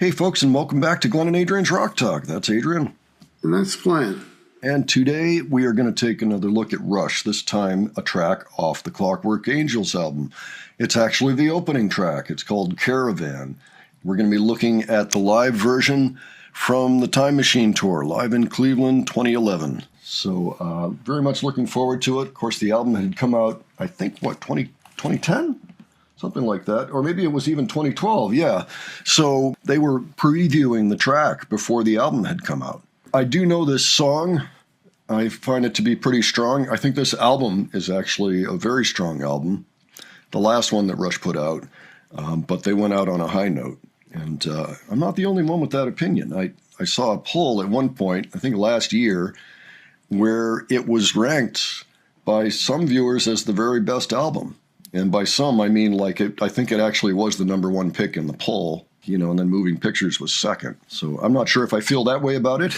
Hey folks, and welcome back to Glenn and Adrian's Rock Talk. That's Adrian. And that's Glenn. And today we are going to take another look at Rush, this time a track off the Clockwork Angels album. It's actually the opening track. It's called Caravan. We're going to be looking at the live version from the Time Machine Tour, live in Cleveland 2011. So very much looking forward to it. Of course, the album had come out, I think, 2010? Something like that. Or maybe it was even 2012, yeah. So they were previewing the track before the album had come out. I do know this song. I find it to be pretty strong. I think this album is actually a very strong album. The last one that Rush put out. But they went out on a high note. And I'm not the only one with that opinion. I saw a poll at one point, I think last year, where it was ranked by some viewers as the very best album. And by some, I mean I think it actually was the number one pick in the poll, and then Moving Pictures was second. So I'm not sure if I feel that way about it,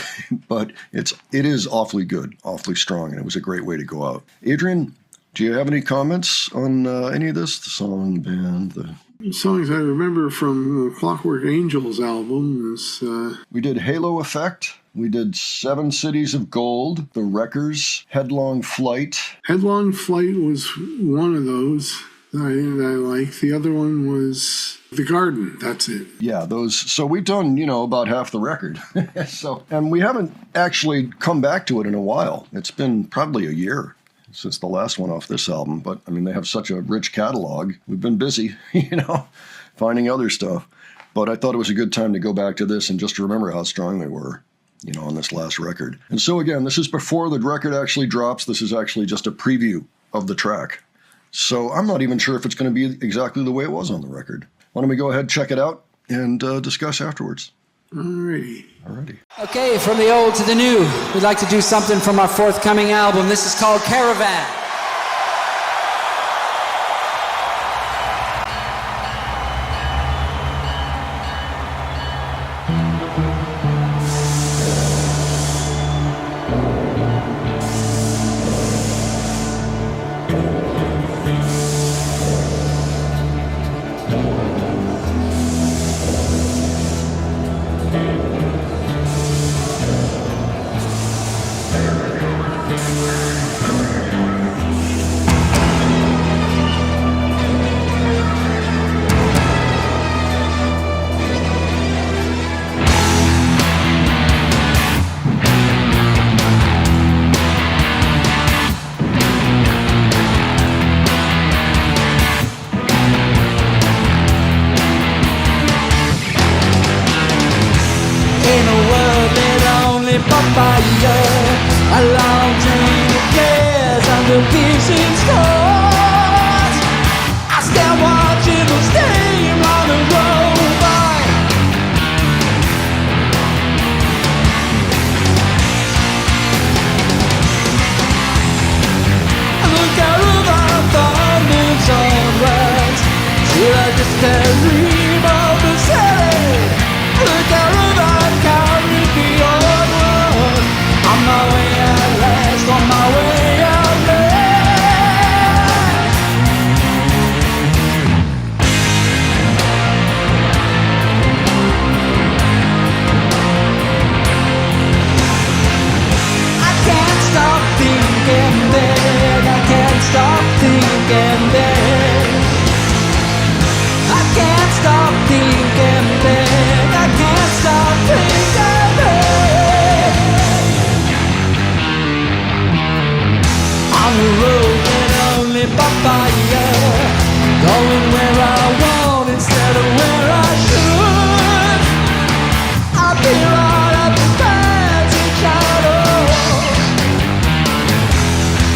but it is awfully good, awfully strong, and it was a great way to go out. Adrian, do you have any comments on any of this? The song, the band, the songs I remember from the Clockwork Angels album is... We did Halo Effect. We did 7 Cities of Gold, The Wreckers, Headlong Flight. Headlong Flight was one of those that I liked. The other one was The Garden. That's it. Yeah, those. So we've done, about half the record. And we haven't actually come back to it in a while. It's been probably a year since the last one off this album. But, they have such a rich catalog. We've been busy, finding other stuff. But I thought it was a good time to go back to this and just remember how strong they were, on this last record. And so again, this is before the record actually drops. This is actually just a preview of the track. So I'm not even sure if it's going to be exactly the way it was on the record. Why don't we go ahead, check it out, and discuss afterwards. Alrighty. Okay, from the old to the new, we'd like to do something from our forthcoming album. This is called Caravan. A long train of gas under piercing stars. I stand watching the steam on the road by. And the caravan thunders onwards to the distant dream of the city. The caravan carried me onward. On my way at last, on my way out there. I can't stop thinking big. I can't stop thinking big. I can't stop thinking big. I can't stop thinking big. On the road that only by fire, going where I want instead of where I should. I'll be right up the passing shadows,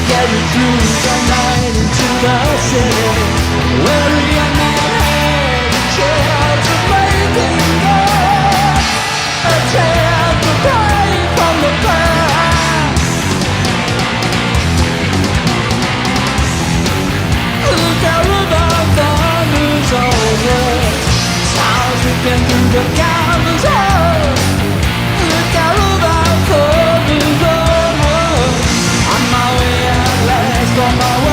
carry through the night into the city, where a young man had a chance of making good, a chance to break from the past. The caravan thunders over, sounds ripping through the canvas hole. The caravan thunders over, on my way at last, on my way.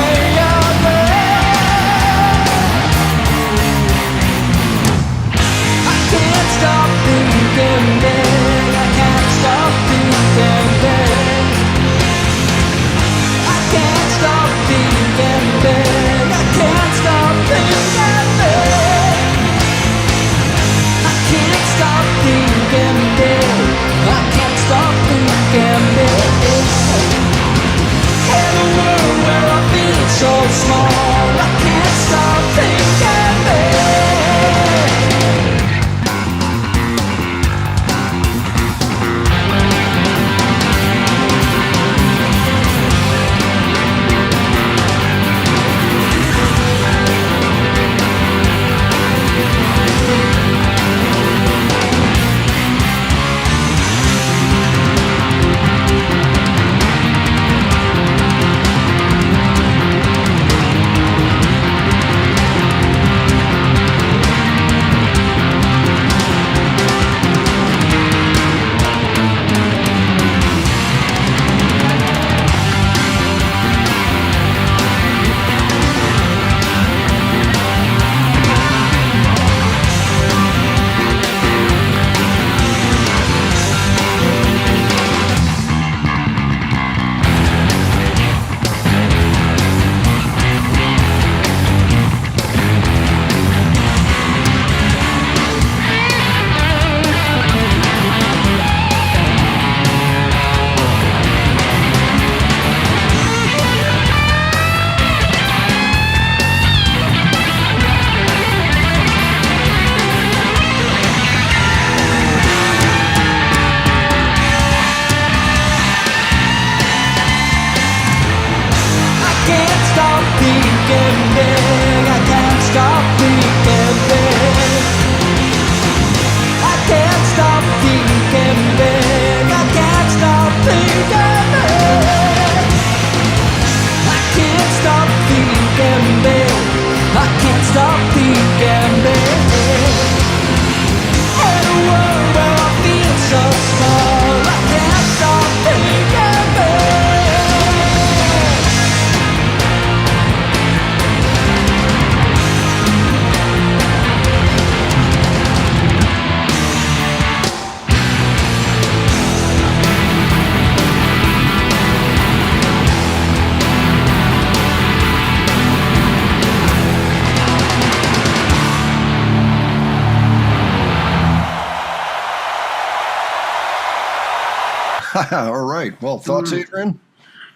All right. Well, thoughts, Adrian?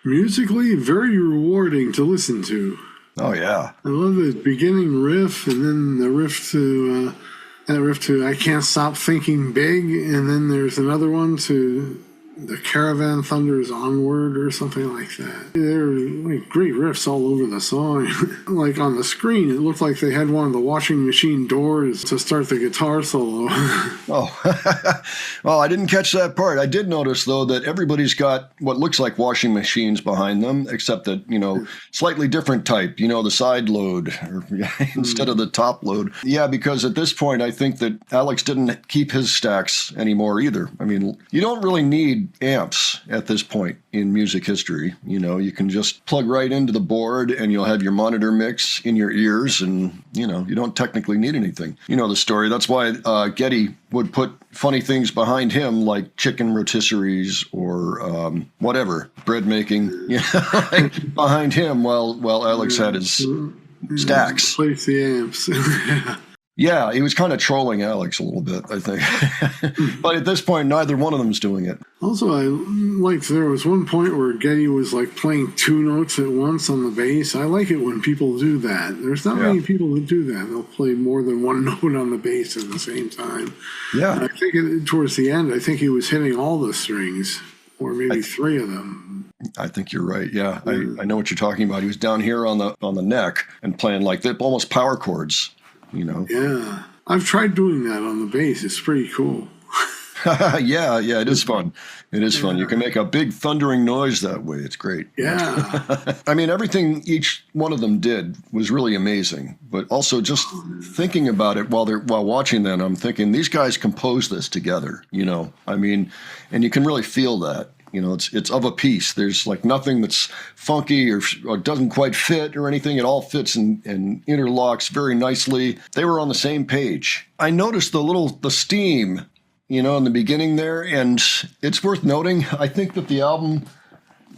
Musically, very rewarding to listen to. Oh, yeah. I love the beginning riff, and then the riff to I Can't Stop Thinking Big, and then there's another one to the Caravan Thunders Onward or something like that. There are like great riffs all over the song. Like on the screen, it looked like they had one of the washing machine doors to start the guitar solo. Oh, well, I didn't catch that part. I did notice, though, that everybody's got what looks like washing machines behind them, except that, slightly different type, the side load instead of the top load. Yeah, because at this point, I think that Alex didn't keep his stacks anymore either. I mean, you don't really need amps at this point in music history. You can just plug right into the board and you'll have your monitor mix in your ears, and you don't technically need anything. You know the story. That's why Getty would put funny things behind him, like chicken rotisseries or whatever, bread making, behind him while Alex had his stacks. Place the amps. Yeah, he was kind of trolling Alex a little bit, I think. But at this point, neither one of them's doing it. Also, I liked there was one point where Getty was like playing two notes at once on the bass. I like it when people do that. There's not many people who do that. They'll play more than one note on the bass at the same time. Yeah. And I think towards the end, I think he was hitting all the strings, or maybe three of them. I think you're right. Yeah, I know what you're talking about. He was down here on the neck and playing like almost power chords. Yeah, I've tried doing that on the bass. It's pretty cool. yeah, it is fun. It is fun. You can make a big thundering noise that way. It's great. Yeah. I mean, everything each one of them did was really amazing. But also just thinking about it while watching them, I'm thinking these guys composed this together. I mean, and you can really feel that. It's of a piece. There's like nothing that's funky or doesn't quite fit or anything. It all fits and interlocks very nicely. They were on the same page. I noticed the steam, in the beginning there, and it's worth noting, I think that the album,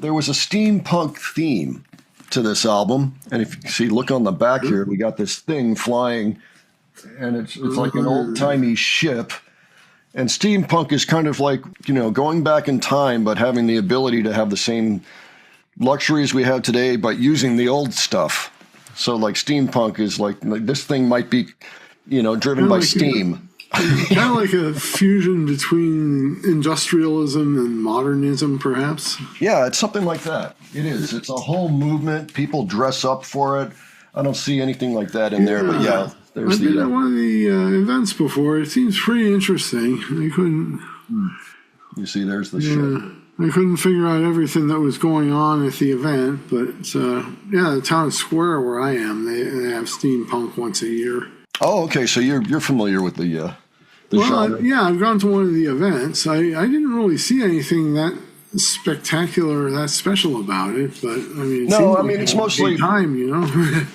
there was a steampunk theme to this album. And if you see, look on the back here, we got this thing flying, and it's like an old-timey ship. And steampunk is kind of like, going back in time, but having the ability to have the same luxuries we have today, but using the old stuff. So like steampunk is like this thing might be, driven by steam. Kind of like a fusion between industrialism and modernism, perhaps. Yeah, it's something like that. It is. It's a whole movement. People dress up for it. I don't see anything like that in there, but yeah. I've been at one of the events before. It seems pretty interesting. I couldn't. You see, there's the ship. I couldn't figure out everything that was going on at the event, but the town square where I am, they have steampunk once a year. Oh, okay. So you're familiar with the genre? I've gone to one of the events. I didn't really see anything that spectacular or that special about it, but I mean, it's mostly time,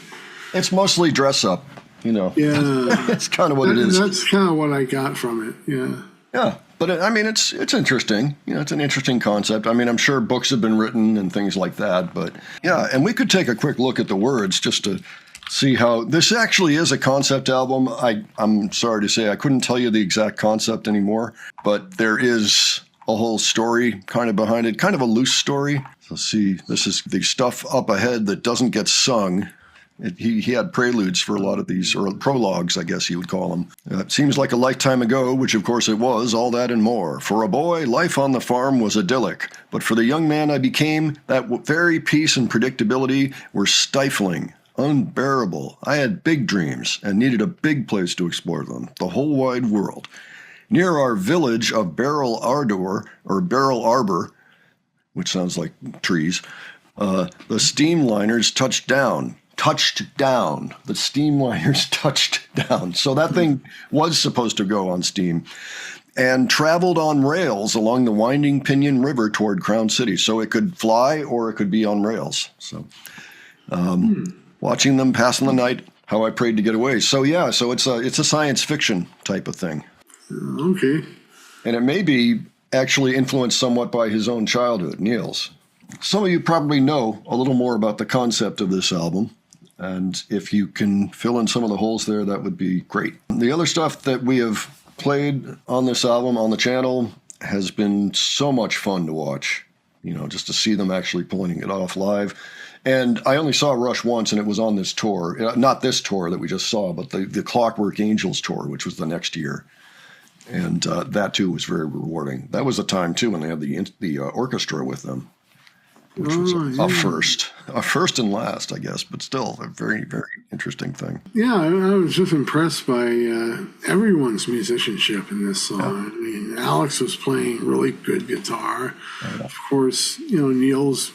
It's mostly dress up. Yeah, it's kind of what it is. That's kind of what I got from it. Yeah, but it's interesting. It's an interesting concept. I mean, I'm sure books have been written and things like that. But yeah, and we could take a quick look at the words just to see how this actually is a concept album. I'm sorry to say I couldn't tell you the exact concept anymore, but there is a whole story kind of behind it, kind of a loose story. So see, this is the stuff up ahead that doesn't get sung. He had preludes for a lot of these, or prologues, I guess you would call them. It seems like a lifetime ago, which of course it was, all that and more. For a boy, life on the farm was idyllic. But for the young man I became, that very peace and predictability were stifling, unbearable. I had big dreams and needed a big place to explore them, the whole wide world. Near our village of Barrel Arbor, which sounds like trees, the steamliners touched down. The steamliners touched down. So that thing was supposed to go on steam and traveled on rails along the winding Pinion River toward Crown City. So it could fly or it could be on rails. So watching them pass in the night, how I prayed to get away. So yeah, so it's a science fiction type of thing. Okay. And it may be actually influenced somewhat by his own childhood, Neil's. Some of you probably know a little more about the concept of this album. And if you can fill in some of the holes there, that would be great. The other stuff that we have played on this album on the channel, has been so much fun to watch, you know, just to see them actually pulling it off live. And I only saw Rush once, and it was on this tour. Not this tour that we just saw, but the Clockwork Angels tour, which was the next year. And that, too, was very rewarding. That was the time, too, when they had the orchestra with them, which was a first and last, I guess, but still a very, very interesting thing. Yeah, I was just impressed by everyone's musicianship in this song. I mean, Alex was playing really good guitar. Of course, you know, Neil's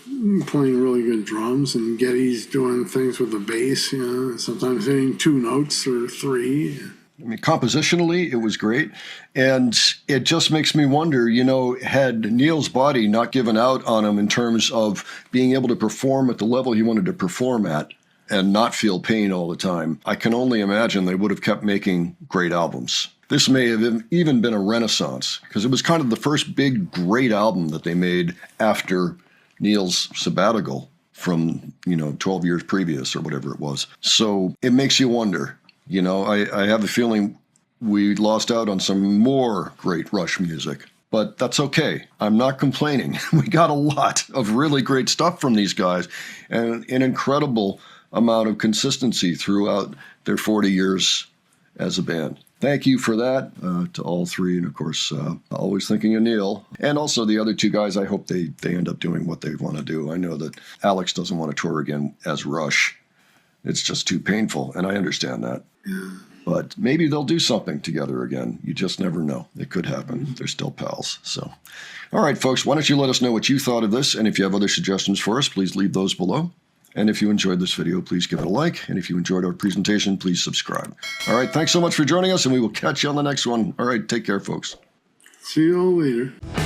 playing really good drums, and Geddy's doing things with the bass, you know, sometimes hitting 2 notes or 3. I mean, compositionally, it was great. And it just makes me wonder, you know, had Neil's body not given out on him in terms of being able to perform at the level he wanted to perform at and not feel pain all the time, I can only imagine they would have kept making great albums. This may have even been a renaissance, because it was kind of the first big, great album that they made after Neil's sabbatical from, you know, 12 years previous or whatever it was. So it makes you wonder. You know, I have a feeling we lost out on some more great Rush music, but that's okay. I'm not complaining. We got a lot of really great stuff from these guys, and an incredible amount of consistency throughout their 40 years as a band. Thank you for that to all three, and of course, always thinking of Neil. And also the other 2 guys, I hope they end up doing what they want to do. I know that Alex doesn't want to tour again as Rush. It's just too painful, and I understand that. But maybe they'll do something together again. You just never know. It could happen. They're still pals. So, all right, folks, why don't you let us know what you thought of this? And if you have other suggestions for us, please leave those below. And if you enjoyed this video, please give it a like. And if you enjoyed our presentation, please subscribe. All right, thanks so much for joining us, and we will catch you on the next one. All right, take care, folks. See you all later.